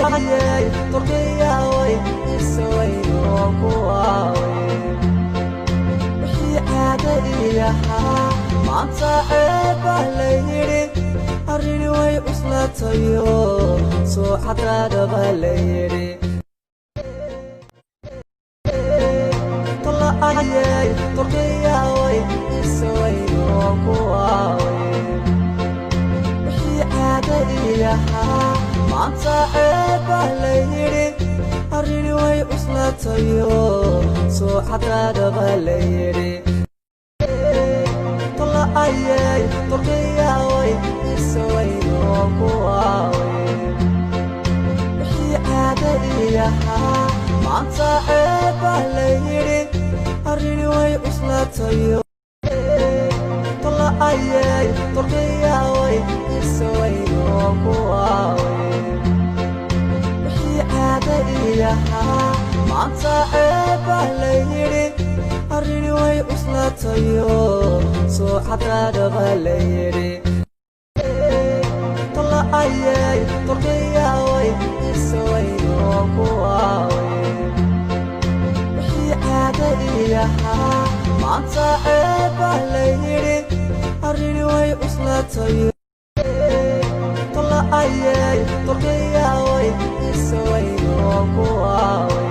ayay turkiya way isway kuwaawe wixii caada iyahaa maanta ceeba layidhi arrini way cuslatayo soo xadraadaba layidhi ayay turkiya way isway kuwaawe wixii caada iyahaa maanta ceeba layidhi arrini way cuslatayo soo xadraadaba layidhi ayay turkiya way isway kuwaawe wixii caada iyahaa maanta ceeba layidhi arrini way cuslatayo ayay turkiya way isway kuwaawe wixii caada iyahaa maanta ceeba layidhi arrini way cuslatayo soo xadraadaba layidhi ayay turkiya way isway kuwaawe wixii caada iyahaa maanta ceeba layidhi arrini way cuslatayo ayay turkiya way isway kuwaawe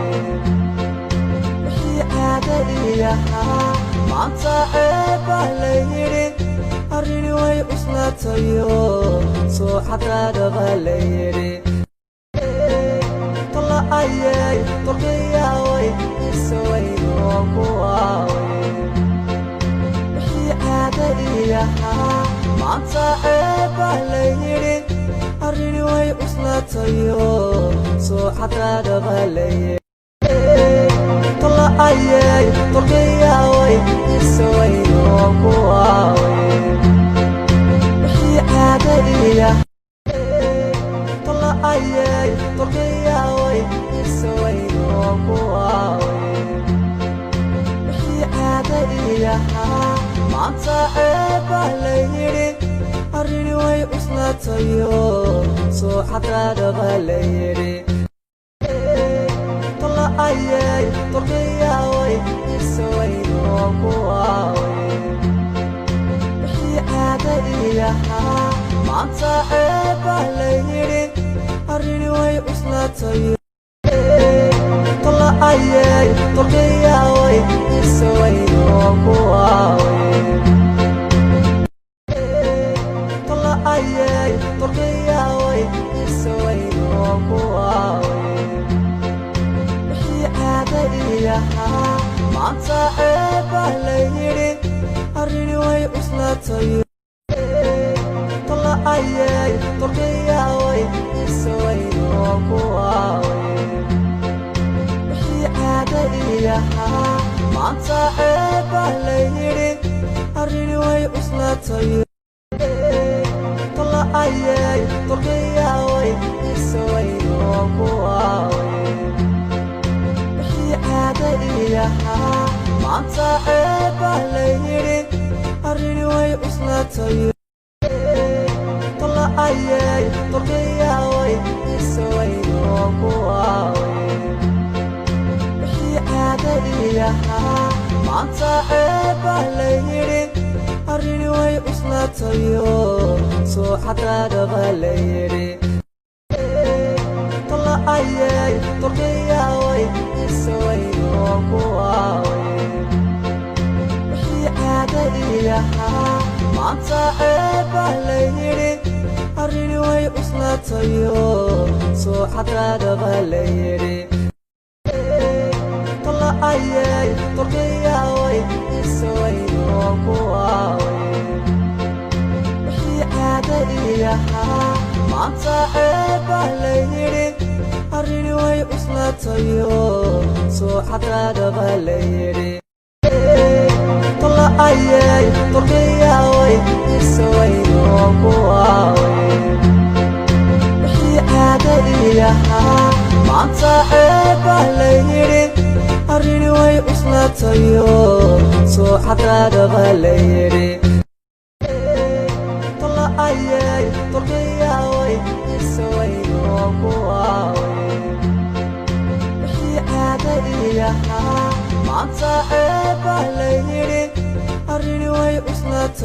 wixii caada iyahaa maanta ceeba layidhi arrini way cuslatayo soo xadraadaba layidhi ayay turkiya way isway kuwaawe wixii caada iyahaa maanta ceeba layidhi arrini way cuslatayo soo xadraadaba layidhi ayay turkiya way isway kuwaawe wixii caada iyahaa ayay turkiya way isway kuwaawe wixii caada iyahaa maanta ceeba layidhi arrini way cuslatayo soo xadraadaba layidhi ayay turkiya way isway kuwaawe wixii caada iyahaa maanta ceeba layidhi arrini way cuslatayo ayay turkiya way isway kuwaawe ayay turkiya way isway kuwaawe wixii caada iyahaa maanta ceeba layidhi arrini way cuslatayo ayay turkiya way isway kuwaawe wixii caada iyahaa maanta ceeba layidhi arrini way cuslatayo ayay turkiya way isway kuwaawe wixii caada iyahaa maanta ceeba layidhi arrini way cuslatayo ayay turkiya way isway kuwaawe wixii caada iyahaa maanta ceeba layidhi arrini way cuslatayo soo xadraadaba layidhi ayay turkiya way isway kuwaawe wixii caada iyahaa maanta ceeba layidhi arrini way cuslatayo soo xadraadaba layidhi ayay turkiya way isway kuwaawe wixii caada iyahaa maanta ceeba layidhi arrini way cuslatayo soo xadraadaba layidhi ayay turkiya way isway kuwaawe wixii caada iyahaa maanta ceeba layidhi arrini way cuslatayo soo xadraadaba layidhi ayay turkiya way isway kuwaawe iyaha maanta ceeb baa la yidhi arrini way cuslaatay